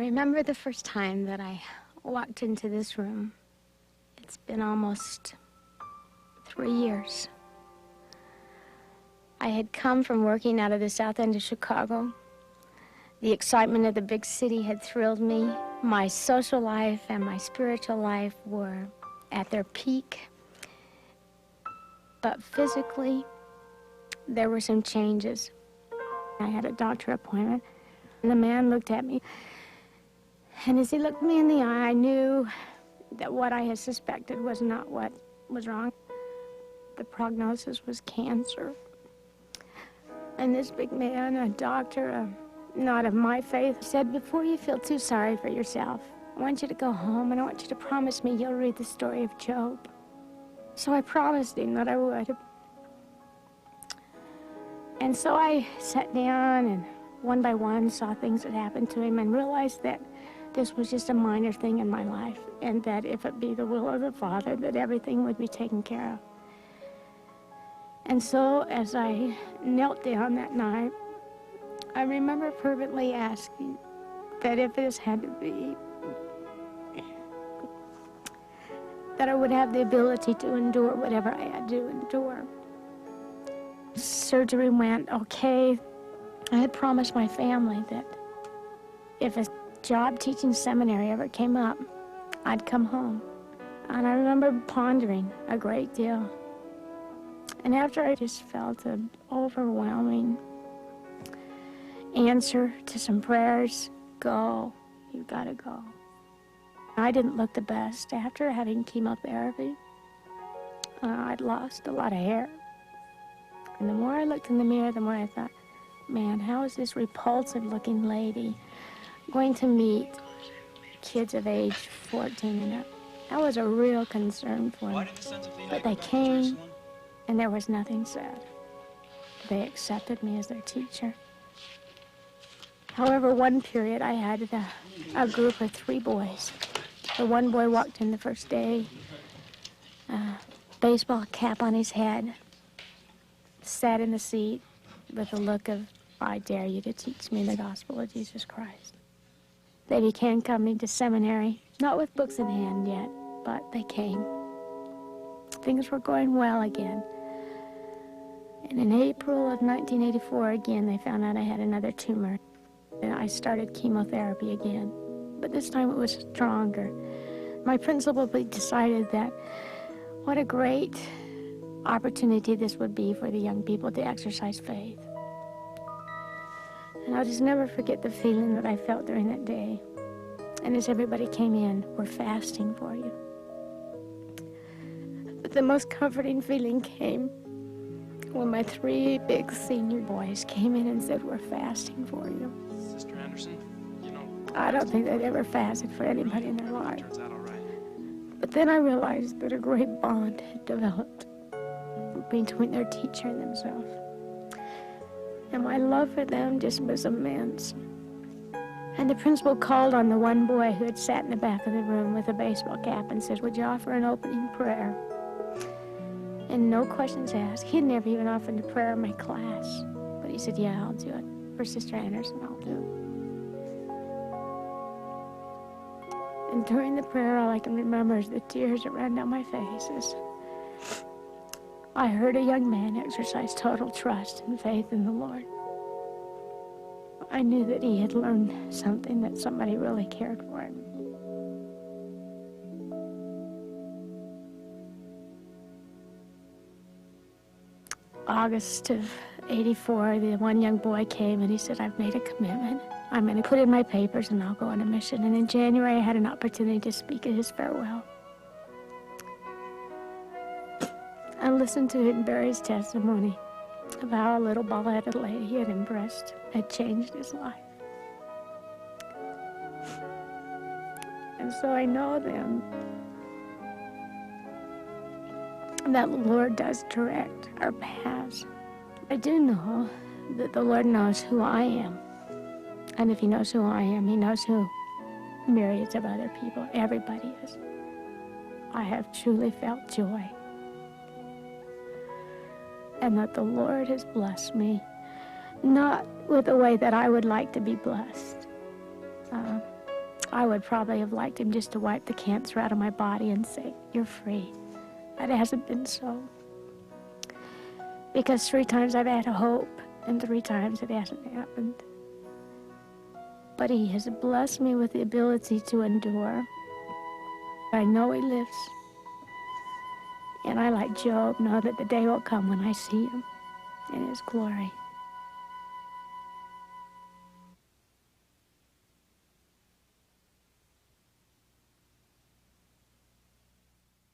remember the first time that I walked into this room. It's been almost 3 years. I had come from working out of the south end of Chicago. The excitement of the big city had thrilled me. My social life and my spiritual life were at their peak. But physically, there were some changes. I had a doctor appointment, and the man looked at me. And as he looked me in the eye, I knew that what I had suspected was not what was wrong. The prognosis was cancer. And this big man, a doctor, not of my faith, said, before you feel too sorry for yourself, I want you to go home and I want you to promise me you'll read the story of Job. So I promised him that I would. And so I sat down and one by one saw things that happened to him and realized that this was just a minor thing in my life, and that if it be the will of the Father, that everything would be taken care of. And so as I knelt down that night, I remember fervently asking that if this had to be, that I would have the ability to endure whatever I had to endure. Surgery went okay. I had promised my family that if a job teaching seminary ever came up, I'd come home. And I remember pondering a great deal. And after I just felt an overwhelming answer to some prayers, go, you've got to go. I didn't look the best. After having chemotherapy, I'd lost a lot of hair. And the more I looked in the mirror, the more I thought, man, how is this repulsive-looking lady going to meet kids of age 14 and up? That was a real concern for me. But they came, and there was nothing said. They accepted me as their teacher. However, one period I had a group of 3 boys. The one boy walked in the first day, baseball cap on his head, sat in the seat with a look of, I dare you to teach me the gospel of Jesus Christ. They began coming to seminary, not with books in hand yet, but they came. Things were going well again. And in April of 1984, again, they found out I had another tumor. And I started chemotherapy again, but this time it was stronger. My principal decided that what a great opportunity this would be for the young people to exercise faith. And I'll just never forget the feeling that I felt during that day. And as everybody came in, we're fasting for you. But the most comforting feeling came when my 3 big senior boys came in and said, we're fasting for you. Sister Anderson, you know, I don't think they'd ever fasted for anybody in their life. turns out all right. But then I realized that a great bond had developed between their teacher and themselves. And my love for them just was immense. And the principal called on the one boy who had sat in the back of the room with a baseball cap and said, would you offer an opening prayer? And no questions asked. He had never even offered a prayer in my class. But he said, yeah, I'll do it. For Sister Anderson, I'll do it. And during the prayer, all I can remember is the tears that ran down my face. I heard a young man exercise total trust and faith in the Lord. I knew that he had learned something, that somebody really cared for him. August of '84, the one young boy came and he said, I've made a commitment. I'm going to put in my papers and I'll go on a mission. And in January, I had an opportunity to speak at his farewell. I listened to him bear his testimony of how a little bald-headed lady he had embraced had changed his life. And so I know then that the Lord does direct our paths. I do know that the Lord knows who I am. And if he knows who I am, he knows who myriads of other people, everybody is. I have truly felt joy. And that the Lord has blessed me, not with the way that I would like to be blessed, I would probably have liked him just to wipe the cancer out of my body and say, "You're free." But it hasn't been so. Because 3 times I've had hope, and 3 times it hasn't happened. But he has blessed me with the ability to endure. I know he lives. And I, like Job, know that the day will come when I see him in his glory.